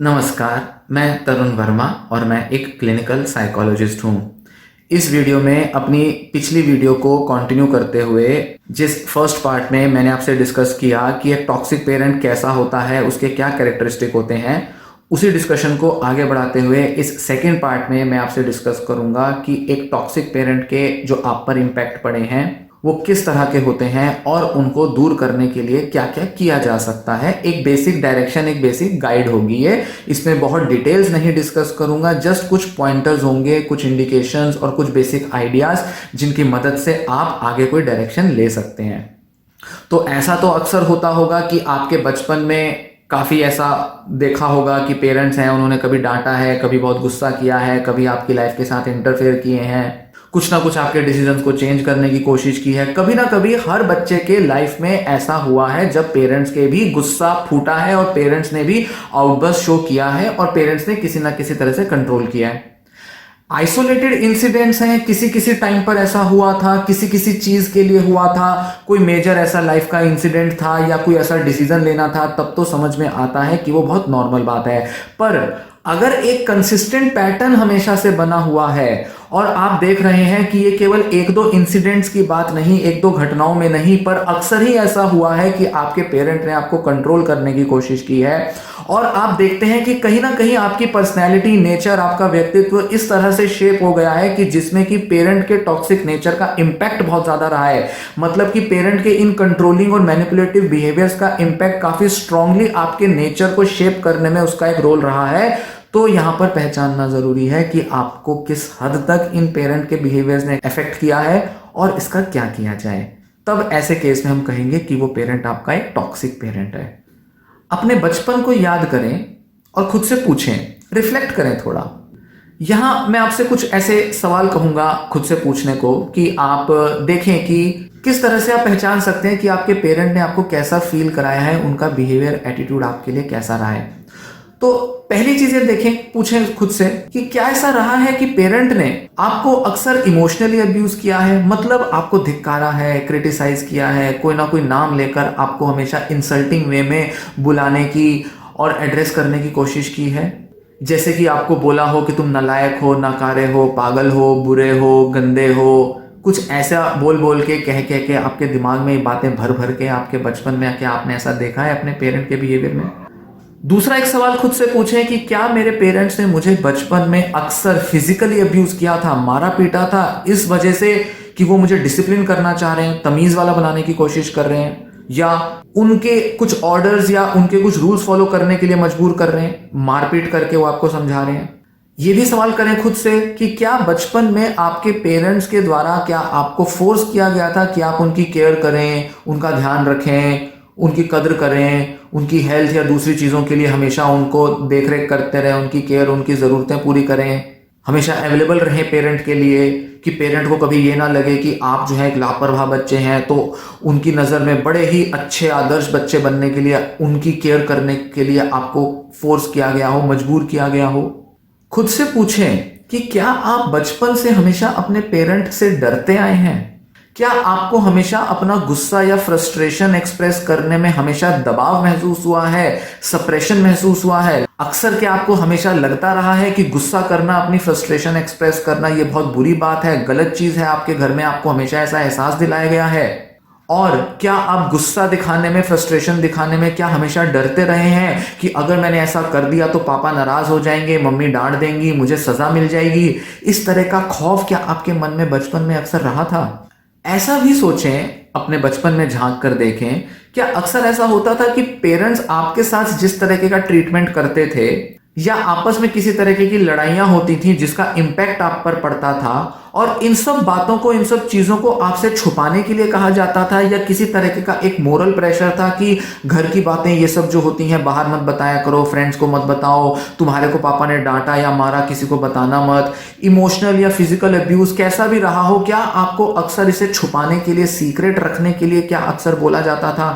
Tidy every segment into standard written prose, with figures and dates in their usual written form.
नमस्कार, मैं तरुण वर्मा और मैं एक क्लिनिकल साइकोलॉजिस्ट हूँ। इस वीडियो में अपनी पिछली वीडियो को कंटिन्यू करते हुए जिस फर्स्ट पार्ट में मैंने आपसे डिस्कस किया कि एक टॉक्सिक पेरेंट कैसा होता है, उसके क्या कैरेक्टरिस्टिक होते हैं, उसी डिस्कशन को आगे बढ़ाते हुए इस सेकेंड पार्ट में मैं आपसे डिस्कस करूँगा कि एक टॉक्सिक पेरेंट के जो आप पर इम्पैक्ट पड़े हैं वो किस तरह के होते हैं और उनको दूर करने के लिए क्या क्या किया जा सकता है। एक बेसिक डायरेक्शन, एक बेसिक गाइड होगी ये। इसमें बहुत डिटेल्स नहीं डिस्कस करूंगा, जस्ट कुछ पॉइंटर्स होंगे, कुछ इंडिकेशंस और कुछ बेसिक आइडियाज जिनकी मदद से आप आगे कोई डायरेक्शन ले सकते हैं। तो ऐसा तो अक्सर होता होगा कि आपके बचपन में काफ़ी ऐसा देखा होगा कि पेरेंट्स हैं, उन्होंने कभी डांटा है, कभी बहुत गुस्सा किया है, कभी आपकी लाइफ के साथ इंटरफेयर किए हैं, कुछ ना कुछ आपके डिसीजंस को चेंज करने की कोशिश की है। कभी ना कभी हर बच्चे के लाइफ में ऐसा हुआ है जब पेरेंट्स के भी गुस्सा फूटा है और पेरेंट्स ने भी आउटबर्स्ट शो किया है और पेरेंट्स ने किसी ना किसी तरह से कंट्रोल किया है। आइसोलेटेड इंसिडेंट्स हैं, किसी किसी टाइम पर ऐसा हुआ था, किसी किसी चीज के लिए हुआ था, कोई मेजर ऐसा लाइफ का इंसिडेंट था या कोई ऐसा डिसीजन लेना था, तब तो समझ में आता है कि वो बहुत नॉर्मल बात है। पर अगर एक कंसिस्टेंट पैटर्न हमेशा से बना हुआ है और आप देख रहे हैं कि ये केवल एक दो इंसिडेंट्स की बात नहीं, एक दो घटनाओं में नहीं, पर अक्सर ही ऐसा हुआ है कि आपके पेरेंट ने आपको कंट्रोल करने की कोशिश की है और आप देखते हैं कि कहीं ना कहीं आपकी पर्सनैलिटी, नेचर, आपका व्यक्तित्व इस तरह से शेप हो गया है कि जिसमें कि पेरेंट के टॉक्सिक नेचर का इंपैक्ट बहुत ज्यादा रहा है। मतलब कि पेरेंट के इन कंट्रोलिंग और मैनिपुलेटिव बिहेवियर्स का इंपैक्ट काफी स्ट्रांगली आपके नेचर को शेप करने में उसका एक रोल रहा है। तो यहां पर पहचानना जरूरी है कि आपको किस हद तक इन पेरेंट के बिहेवियर्स ने इफेक्ट किया है और इसका क्या किया जाए। तब ऐसे केस में हम कहेंगे कि वो पेरेंट आपका एक टॉक्सिक पेरेंट है। अपने बचपन को याद करें और खुद से पूछें, रिफ्लेक्ट करें थोड़ा। यहां मैं आपसे कुछ ऐसे सवाल कहूंगा खुद से पूछने को कि आप देखें कि किस तरह से आप पहचान सकते हैं कि आपके पेरेंट ने आपको कैसा फील कराया है, उनका बिहेवियर, एटीट्यूड आपके लिए कैसा रहा है। तो पहली चीजें देखें, पूछें खुद से कि क्या ऐसा रहा है कि पेरेंट ने आपको अक्सर इमोशनली अब्यूज किया है, मतलब आपको धिक्कारा है, क्रिटिसाइज किया है, कोई ना कोई नाम लेकर आपको हमेशा इंसल्टिंग वे में बुलाने की और एड्रेस करने की कोशिश की है। जैसे कि आपको बोला हो कि तुम नालायक हो, नाकारे हो, पागल हो, बुरे हो, गंदे हो, कुछ ऐसा बोल बोल के कह के आपके दिमाग में ये बातें भर भर के आपके बचपन में क्या आपने ऐसा देखा है अपने पेरेंट के बिहेवियर में। दूसरा एक सवाल खुद से पूछें कि क्या मेरे पेरेंट्स ने मुझे बचपन में अक्सर फिजिकली अब्यूज किया था, मारा पीटा था, इस वजह से कि वो मुझे डिसिप्लिन करना चाह रहे हैं, तमीज वाला बनाने की कोशिश कर रहे हैं, या उनके कुछ ऑर्डर्स या उनके कुछ रूल्स फॉलो करने के लिए मजबूर कर रहे हैं, मारपीट करके वो आपको समझा रहे हैं। ये भी सवाल करें खुद से कि क्या बचपन में आपके पेरेंट्स के द्वारा क्या आपको फोर्स किया गया था कि आप उनकी केयर करें, उनका ध्यान रखें, उनकी कद्र करें, उनकी हेल्थ या दूसरी चीज़ों के लिए हमेशा उनको देख रेख करते रहें, उनकी केयर, उनकी ज़रूरतें पूरी करें, हमेशा अवेलेबल रहें पेरेंट के लिए, कि पेरेंट को कभी ये ना लगे कि आप जो है एक लापरवाह बच्चे हैं, तो उनकी नज़र में बड़े ही अच्छे आदर्श बच्चे बनने के लिए, उनकी केयर करने के लिए आपको फोर्स किया गया हो, मजबूर किया गया हो। खुद से पूछें कि क्या आप बचपन से हमेशा अपने पेरेंट से डरते आए हैं? क्या आपको हमेशा अपना गुस्सा या फ्रस्ट्रेशन एक्सप्रेस करने में हमेशा दबाव महसूस हुआ है, सप्रेशन महसूस हुआ है? अक्सर क्या आपको हमेशा लगता रहा है कि गुस्सा करना, अपनी फ्रस्ट्रेशन एक्सप्रेस करना ये बहुत बुरी बात है, गलत चीज है, आपके घर में आपको हमेशा ऐसा एहसास दिलाया गया है? और क्या आप गुस्सा दिखाने में, फ्रस्ट्रेशन दिखाने में क्या हमेशा डरते रहे हैं कि अगर मैंने ऐसा कर दिया तो पापा नाराज हो जाएंगे, मम्मी डांट देंगी, मुझे सजा मिल जाएगी? इस तरह का खौफ क्या आपके मन में बचपन में अक्सर रहा था? ऐसा भी सोचें, अपने बचपन में झांक कर देखें, क्या अक्सर ऐसा होता था कि पेरेंट्स आपके साथ जिस तरीके का ट्रीटमेंट करते थे या आपस में किसी तरीके की लड़ाइयां होती थी जिसका इंपैक्ट आप पर पड़ता था, और इन सब बातों को, इन सब चीजों को आपसे छुपाने के लिए कहा जाता था, या किसी तरीके का एक मोरल प्रेशर था कि घर की बातें ये सब जो होती हैं बाहर मत बताया करो, फ्रेंड्स को मत बताओ, तुम्हारे को पापा ने डांटा या मारा किसी को बताना मत। इमोशनल या फिजिकल अब्यूज कैसा भी रहा हो, क्या आपको अक्सर इसे छुपाने के लिए, सीक्रेट रखने के लिए क्या अक्सर बोला जाता था?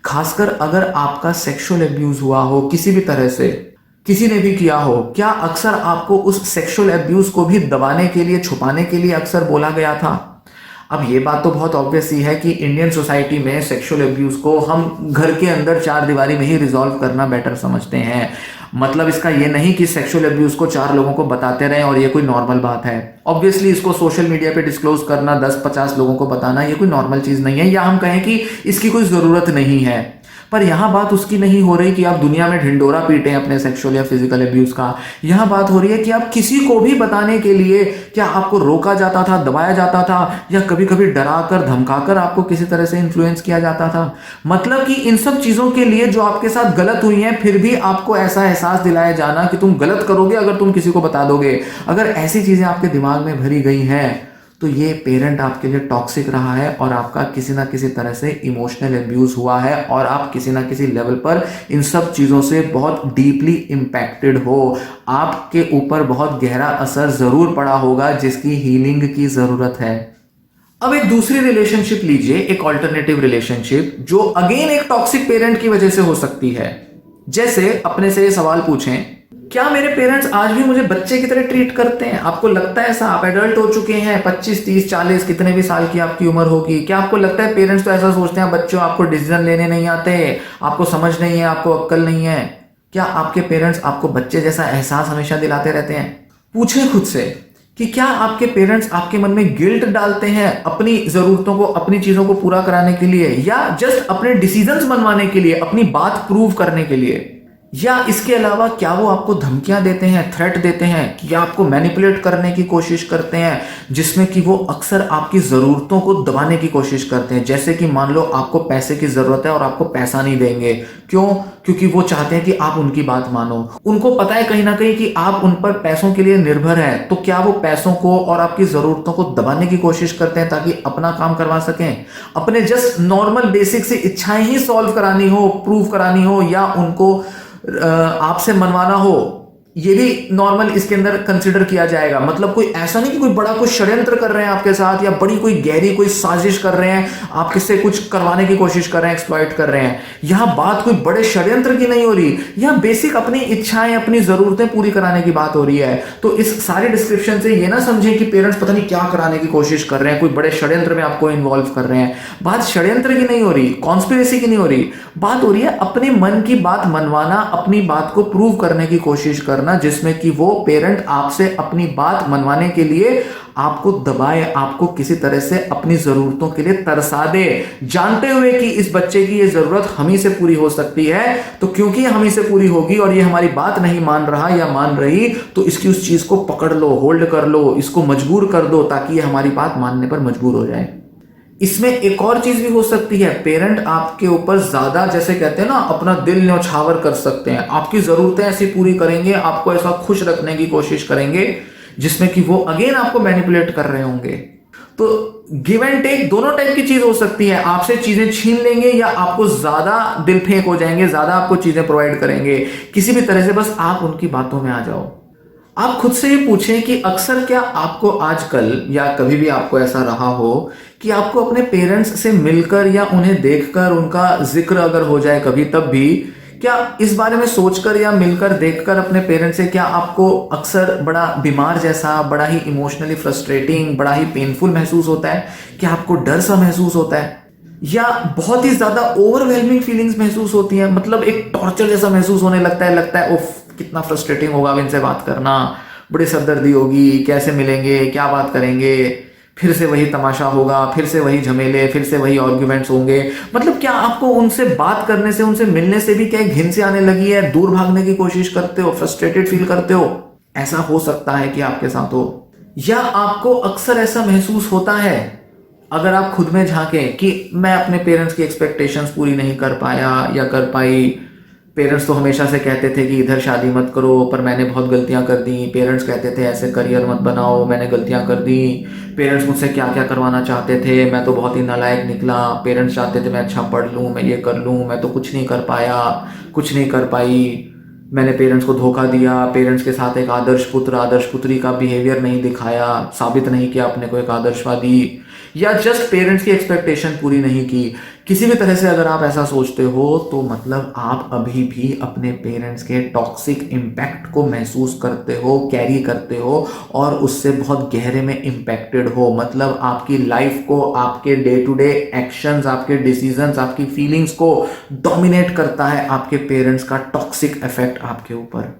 खासकर अगर आपका सेक्सुअल अब्यूज हुआ हो, किसी भी तरह से किसी ने भी किया हो, क्या अक्सर आपको उस सेक्सुअल अब्यूज को भी दबाने के लिए, छुपाने के लिए अक्सर बोला गया था? अब ये बात तो बहुत ऑब्वियस ही है कि इंडियन सोसाइटी में सेक्सुअल अब्यूज को हम घर के अंदर चार दीवारी में ही रिजॉल्व करना बेटर समझते हैं। मतलब इसका ये नहीं कि सेक्सुअल अब्यूज को चार लोगों को बताते रहें और ये कोई नॉर्मल बात है। ऑब्वियसली इसको सोशल मीडिया पे डिस्क्लोज करना, 10-50 लोगों को बताना, ये कोई नॉर्मल चीज नहीं है, या हम कहें कि इसकी कोई जरूरत नहीं है। पर यहाँ बात उसकी नहीं हो रही कि आप दुनिया में ढिंडोरा पीटें अपने सेक्सुअल या फिजिकल अब्यूज का। यहाँ बात हो रही है कि आप किसी को भी बताने के लिए क्या आपको रोका जाता था, दबाया जाता था, या कभी कभी डराकर धमकाकर आपको किसी तरह से इन्फ्लुएंस किया जाता था। मतलब कि इन सब चीजों के लिए जो आपके साथ गलत हुई है, फिर भी आपको ऐसा एहसास दिलाया जाना कि तुम गलत करोगे अगर तुम किसी को बता दोगे। अगर ऐसी चीजें आपके दिमाग में भरी गई हैं तो ये पेरेंट आपके लिए टॉक्सिक रहा है और आपका किसी ना किसी तरह से इमोशनल अब्यूज हुआ है और आप किसी ना किसी लेवल पर इन सब चीज़ों से बहुत डीपली इम्पैक्टेड हो। आपके ऊपर बहुत गहरा असर ज़रूर पड़ा होगा जिसकी हीलिंग की ज़रूरत है। अब एक दूसरी रिलेशनशिप लीजिए, एक ऑल्टरनेटिव रिलेशनशिप जो अगेन एक टॉक्सिक पेरेंट की वजह से हो सकती है। जैसे अपने से ये सवाल पूछें, क्या मेरे पेरेंट्स आज भी मुझे बच्चे की तरह ट्रीट करते हैं? आपको लगता है ऐसा? आप एडल्ट हो चुके हैं, 25, 30, 40 कितने भी साल की आपकी उम्र होगी। क्या आपको लगता है पेरेंट्स तो ऐसा सोचते हैं, बच्चों आपको डिसीजन लेने नहीं आते, आपको समझ नहीं है, आपको अक्ल नहीं है? क्या आपके पेरेंट्स आपको बच्चे जैसा एहसास हमेशा दिलाते रहते हैं? पूछें खुद से कि क्या आपके पेरेंट्स आपके मन में गिल्ट डालते हैं अपनी जरूरतों को, अपनी चीजों को पूरा कराने के लिए, या जस्ट अपने डिसीजंस मनवाने के लिए, अपनी बात प्रूव करने के लिए? या इसके अलावा क्या वो आपको धमकियां देते हैं, थ्रेट देते हैं, कि आपको मैनिपुलेट करने की कोशिश करते हैं, जिसमें कि वो अक्सर आपकी ज़रूरतों को दबाने की कोशिश करते हैं? जैसे कि मान लो आपको पैसे की ज़रूरत है और आपको पैसा नहीं देंगे। क्यों? क्योंकि वो चाहते हैं कि आप उनकी बात मानो। उनको पता है कहीं ना कहीं कि आप उन पर पैसों के लिए निर्भर हैं, तो क्या वो पैसों को और आपकी ज़रूरतों को दबाने की कोशिश करते हैं ताकि अपना काम करवा सकें, अपने जस्ट नॉर्मल बेसिक से इच्छाएं ही सॉल्व करानी हो, प्रूव करानी हो, या उनको आपसे मनवाना हो? ये भी नॉर्मल इसके अंदर कंसिडर किया जाएगा। मतलब कोई ऐसा नहीं कि कोई बड़ा कोई षड्यंत्र कर रहे हैं आपके साथ, या बड़ी कोई गहरी कोई साजिश कर रहे हैं, आप किससे कुछ करवाने की कोशिश कर रहे हैं, एक्सप्लॉइट कर रहे हैं। यहां बात कोई बड़े षड्यंत्र की नहीं हो रही, यहां बेसिक अपनी इच्छाएं, अपनी जरूरतें पूरी कराने की बात हो रही है। तो इस सारे डिस्क्रिप्शन से ये ना समझें कि पेरेंट्स पता नहीं क्या कराने की कोशिश कर रहे हैं, कोई बड़े षड्यंत्र में आपको इन्वॉल्व कर रहे हैं। बात षड्यंत्र की नहीं हो रही, कॉन्स्पिरेसी की नहीं हो रही, बात हो रही है अपने मन की बात मनवाना, अपनी बात को प्रूव करने की कोशिश करना, जिसमें कि वो पेरेंट आपसे अपनी बात मनवाने के लिए आपको दबाए, आपको किसी तरह से अपनी जरूरतों के लिए तरसा दे, जानते हुए कि इस बच्चे की ये जरूरत हम ही से पूरी हो सकती है। तो क्योंकि हम ही से पूरी होगी और ये हमारी बात नहीं मान रहा या मान रही, तो इसकी उस चीज को पकड़ लो, होल्ड कर लो, इसको मजबूर कर दो ताकि ये हमारी बात मानने पर मजबूर हो जाए। इसमें एक और चीज भी हो सकती है, पेरेंट आपके ऊपर ज्यादा, जैसे कहते हैं ना, अपना दिल न्यौछावर कर सकते हैं। आपकी जरूरतें ऐसी पूरी करेंगे, आपको ऐसा खुश रखने की कोशिश करेंगे जिसमें कि वो अगेन आपको मैनिपुलेट कर रहे होंगे। तो गिव एंड टेक दोनों टाइप की चीज हो सकती है। आपसे चीजें छीन लेंगे या आपको ज्यादा दिल फेंक हो जाएंगे, ज्यादा आपको चीजें प्रोवाइड करेंगे, किसी भी तरह से बस आप उनकी बातों में आ जाओ। आप खुद से ही पूछें कि अक्सर क्या आपको आजकल या कभी भी आपको ऐसा रहा हो कि आपको अपने पेरेंट्स से मिलकर या उन्हें देखकर, उनका जिक्र अगर हो जाए कभी, तब भी क्या इस बारे में सोचकर या मिलकर देखकर अपने पेरेंट्स से क्या आपको अक्सर बड़ा बीमार जैसा, बड़ा ही इमोशनली फ्रस्ट्रेटिंग, बड़ा ही पेनफुल महसूस होता है? क्या आपको डर सा महसूस होता है, या बहुत ही ज्यादा ओवरवेलमिंग फीलिंग्स महसूस होती हैं? मतलब एक टॉर्चर जैसा महसूस होने लगता है उफ कितना फ्रस्ट्रेटिंग होगा अब इनसे बात करना, बड़ी सरदर्दी होगी, कैसे मिलेंगे, क्या बात करेंगे, फिर से वही तमाशा होगा, फिर से वही झमेले, फिर से वही आर्ग्यूमेंट्स होंगे। मतलब क्या आपको उनसे बात करने से, उनसे मिलने से भी क्या घिन से आने लगी है, दूर भागने की कोशिश करते हो, फ्रस्ट्रेटेड फील करते हो? ऐसा हो सकता है कि आपके साथ हो। या आपको अक्सर ऐसा महसूस होता है, अगर आप खुद में झांकें, कि मैं अपने पेरेंट्स की एक्सपेक्टेशंस पूरी नहीं कर पाया या कर पाई। पेरेंट्स तो हमेशा से कहते थे कि इधर शादी मत करो, पर मैंने बहुत गलतियां कर दी। पेरेंट्स कहते थे ऐसे करियर मत बनाओ, मैंने गलतियां कर दी। पेरेंट्स मुझसे क्या क्या करवाना चाहते थे, मैं तो बहुत ही नालायक निकला। पेरेंट्स चाहते थे मैं अच्छा पढ़ लूँ, मैं ये कर लूँ, मैं तो कुछ नहीं कर पाया, कुछ नहीं कर पाई। मैंने पेरेंट्स को धोखा दिया, पेरेंट्स के साथ एक आदर्श पुत्र, आदर्श पुत्री का बिहेवियर नहीं दिखाया, साबित नहीं किया अपने को एक आदर्शवादी, या जस्ट पेरेंट्स की एक्सपेक्टेशन पूरी नहीं की। किसी भी तरह से अगर आप ऐसा सोचते हो तो मतलब आप अभी भी अपने पेरेंट्स के टॉक्सिक इम्पैक्ट को महसूस करते हो, कैरी करते हो और उससे बहुत गहरे में इम्पैक्टेड हो। मतलब आपकी लाइफ को, आपके डे टू डे एक्शंस, आपके डिसीजंस, आपकी फीलिंग्स को डोमिनेट करता है आपके पेरेंट्स का टॉक्सिक इफेक्ट आपके ऊपर।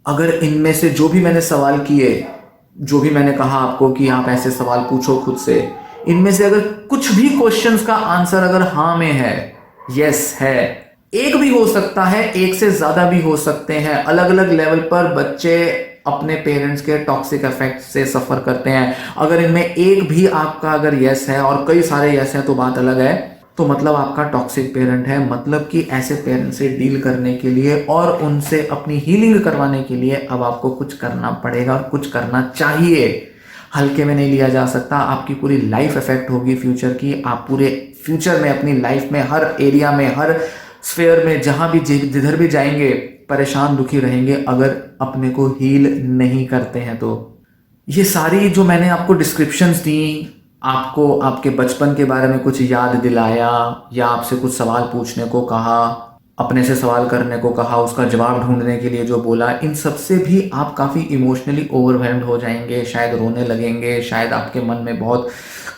अगर इनमें से जो भी मैंने सवाल किए, जो भी मैंने कहा आपको कि आप ऐसे सवाल पूछो खुद से, इनमें से अगर कुछ भी क्वेश्चंस का आंसर अगर हाँ में है, यस है, एक भी हो सकता है, एक से ज्यादा भी हो सकते हैं। अलग अलग लेवल पर बच्चे अपने पेरेंट्स के टॉक्सिक इफेक्ट से सफर करते हैं। अगर इनमें एक भी आपका अगर यस है और कई सारे यस है तो बात अलग है, तो मतलब आपका टॉक्सिक पेरेंट है। मतलब कि ऐसे पेरेंट से डील करने के लिए और उनसे अपनी हीलिंग करवाने के लिए अब आपको कुछ करना पड़ेगा और कुछ करना चाहिए। हल्के में नहीं लिया जा सकता। आपकी पूरी लाइफ इफेक्ट होगी फ्यूचर की। आप पूरे फ्यूचर में अपनी लाइफ में हर एरिया में, हर स्फेयर में, जहां भी जिधर भी जाएंगे परेशान दुखी रहेंगे अगर अपने को हील नहीं करते हैं तो। ये सारी जो मैंने आपको डिस्क्रिप्शंस दी, आपको आपके बचपन के बारे में कुछ याद दिलाया या आपसे कुछ सवाल पूछने को कहा, अपने से सवाल करने को कहा, उसका जवाब ढूंढने के लिए जो बोला, इन सब से भी आप काफ़ी इमोशनली ओवरवेल्म्ड हो जाएंगे, शायद रोने लगेंगे, शायद आपके मन में बहुत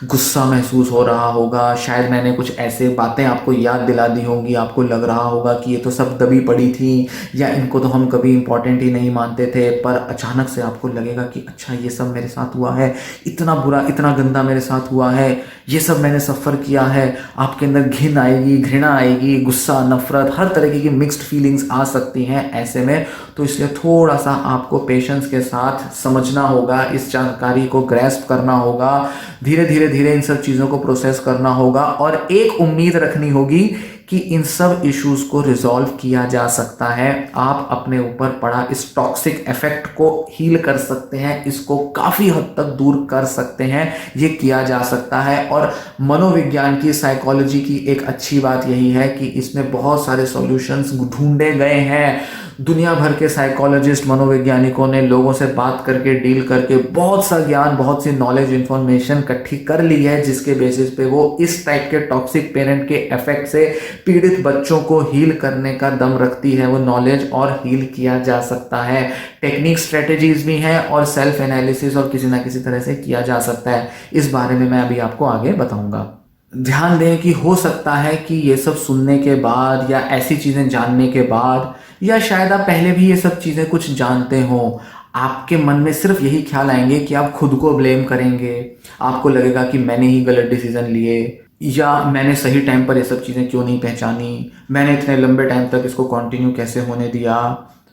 गुस्सा महसूस हो रहा होगा, शायद मैंने कुछ ऐसे बातें आपको याद दिला दी होंगी, आपको लग रहा होगा कि ये तो सब दबी पड़ी थी या इनको तो हम कभी इंपॉर्टेंट ही नहीं मानते थे। पर अचानक से आपको लगेगा कि अच्छा ये सब मेरे साथ हुआ है, इतना बुरा, इतना गंदा मेरे साथ हुआ है, ये सब मैंने सफ़र किया है। आपके अंदर घिन आएगी, घृणा आएगी, गुस्सा, नफरत, हर तरीके की मिक्स्ड फीलिंग्स आ सकती हैं ऐसे में। तो इसलिए थोड़ा सा आपको पेशेंस के साथ समझना होगा, इस जानकारी को ग्रैस्प करना होगा, धीरे धीरे धीरे इन सब चीज़ों को प्रोसेस करना होगा और एक उम्मीद रखनी होगी कि इन सब इश्यूज को रिजॉल्व किया जा सकता है। आप अपने ऊपर पड़ा इस टॉक्सिक इफेक्ट को हील कर सकते हैं, इसको काफ़ी हद तक दूर कर सकते हैं, ये किया जा सकता है। और मनोविज्ञान की, साइकोलॉजी की एक अच्छी बात यही है कि इसमें बहुत सारे सॉल्यूशंस ढूंढे गए हैं। दुनिया भर के साइकोलॉजिस्ट, मनोवैज्ञानिकों ने लोगों से बात करके, डील करके बहुत सा ज्ञान, बहुत सी नॉलेज, इंफॉर्मेशन इकट्ठी कर ली है, जिसके बेसिस पे वो इस टाइप के टॉक्सिक पेरेंट के इफेक्ट से पीड़ित बच्चों को हील करने का दम रखती है वो नॉलेज, और हील किया जा सकता है। टेक्निक, स्ट्रेटेजीज भी हैं और सेल्फ एनालिसिस और किसी ना किसी तरह से किया जा सकता है। इस बारे में मैं अभी आपको आगे बताऊंगा। ध्यान दें कि हो सकता है कि ये सब सुनने के बाद या ऐसी चीज़ें जानने के बाद, या शायद आप पहले भी ये सब चीज़ें कुछ जानते हो, आपके मन में सिर्फ यही ख्याल आएंगे कि आप खुद को ब्लेम करेंगे। आपको लगेगा कि मैंने ही गलत डिसीजन लिए, या मैंने सही टाइम पर ये सब चीज़ें क्यों नहीं पहचानी, मैंने इतने लंबे टाइम तक इसको कंटिन्यू कैसे होने दिया,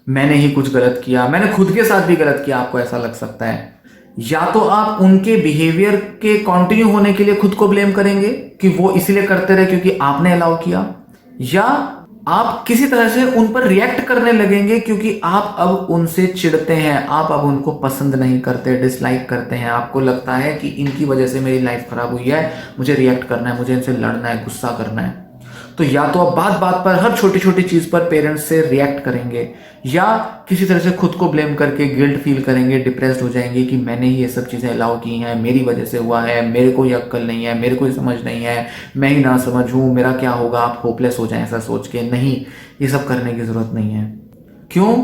मैंने ही कुछ गलत किया, मैंने खुद के साथ भी गलत किया। आपको ऐसा लग सकता है। या तो आप उनके बिहेवियर के कंटिन्यू होने के लिए खुद को ब्लेम करेंगे कि वो इसीलिए करते रहे क्योंकि आपने अलाउ किया, या आप किसी तरह से उन पर रिएक्ट करने लगेंगे क्योंकि आप अब उनसे चिढ़ते हैं, आप अब उनको पसंद नहीं करते, डिसलाइक करते हैं। आपको लगता है कि इनकी वजह से मेरी लाइफ खराब हुई है, मुझे रिएक्ट करना है, मुझे इनसे लड़ना है, गुस्सा करना है। तो या तो आप बात बात पर, हर छोटी छोटी चीज पर पेरेंट्स से रिएक्ट करेंगे, या किसी तरह से खुद को ब्लेम करके गिल्ट फील करेंगे, डिप्रेस्ड हो जाएंगे कि मैंने ही ये सब चीज़ें अलाउ की हैं, मेरी वजह से हुआ है, मेरे को ये अक्ल नहीं है, मेरे को ये समझ नहीं है, मैं ही ना समझ हूँ, मेरा क्या होगा। आप होपलेस हो जाएं ऐसा सोच के। नहीं, ये सब करने की ज़रूरत नहीं है। क्यों?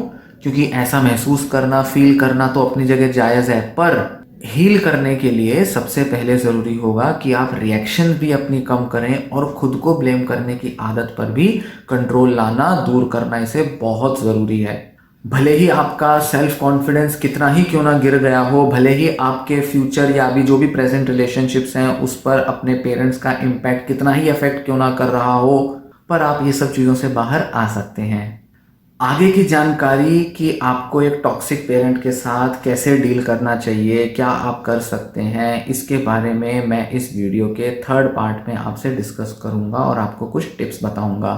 क्योंकि ऐसा महसूस करना, फील करना तो अपनी जगह जायज़ है, पर हील करने के लिए सबसे पहले ज़रूरी होगा कि आप रिएक्शन भी अपनी कम करें और खुद को ब्लेम करने की आदत पर भी कंट्रोल लाना, दूर करना, इसे बहुत ज़रूरी है। भले ही आपका सेल्फ कॉन्फिडेंस कितना ही क्यों ना गिर गया हो, भले ही आपके फ्यूचर या अभी जो भी प्रेजेंट रिलेशनशिप्स हैं उस पर अपने पेरेंट्स का इम्पैक्ट कितना ही अफेक्ट क्यों ना कर रहा हो, पर आप ये सब चीज़ों से बाहर आ सकते हैं। आगे की जानकारी कि आपको एक टॉक्सिक पेरेंट के साथ कैसे डील करना चाहिए, क्या आप कर सकते हैं, इसके बारे में मैं इस वीडियो के थर्ड पार्ट में आपसे डिस्कस करूंगा और आपको कुछ टिप्स बताऊंगा।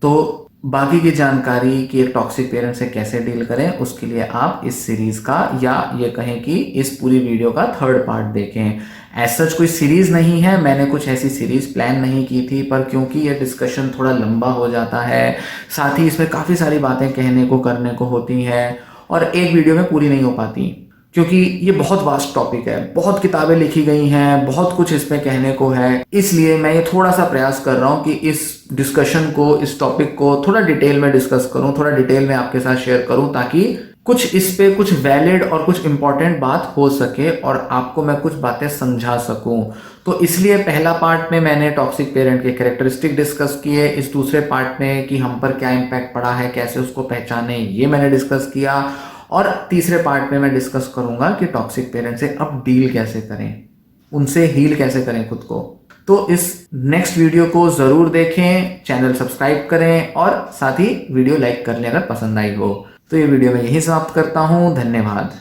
तो बाकी की जानकारी कि एक टॉक्सिक पेरेंट से कैसे डील करें, उसके लिए आप इस सीरीज़ का, या ये कहें कि इस पूरी वीडियो का थर्ड पार्ट देखें। ऐसा कोई सीरीज़ नहीं है, मैंने कुछ ऐसी सीरीज़ प्लान नहीं की थी, पर क्योंकि ये डिस्कशन थोड़ा लंबा हो जाता है, साथ ही इसमें काफ़ी सारी बातें कहने को, करने को होती हैं और एक वीडियो में पूरी नहीं हो पाती, क्योंकि ये बहुत वास्ट टॉपिक है, बहुत किताबें लिखी गई हैं, बहुत कुछ इसमें कहने को है। इसलिए मैं ये थोड़ा सा प्रयास कर रहा हूँ कि इस डिस्कशन को, इस टॉपिक को थोड़ा डिटेल में डिस्कस करूँ, थोड़ा डिटेल में आपके साथ शेयर करूँ, ताकि कुछ इस पे कुछ वैलिड और कुछ इंपॉर्टेंट बात हो सके और आपको मैं कुछ बातें समझा सकूं। तो इसलिए पहला पार्ट में मैंने टॉक्सिक पेरेंट के कैरेक्टरिस्टिक डिस्कस किए, इस दूसरे पार्ट में कि हम पर क्या इम्पैक्ट पड़ा है, कैसे उसको पहचाने, ये मैंने डिस्कस किया। और तीसरे पार्ट में मैं डिस्कस करूंगा कि टॉक्सिक पेरेंट से अब डील कैसे करें, उनसे हील कैसे करें खुद को। तो इस नेक्स्ट वीडियो को जरूर देखें, चैनल सब्सक्राइब करें और साथ ही वीडियो लाइक कर लें अगर पसंद आई हो। तो ये वीडियो मैं यहीं समाप्त करता हूँ। धन्यवाद।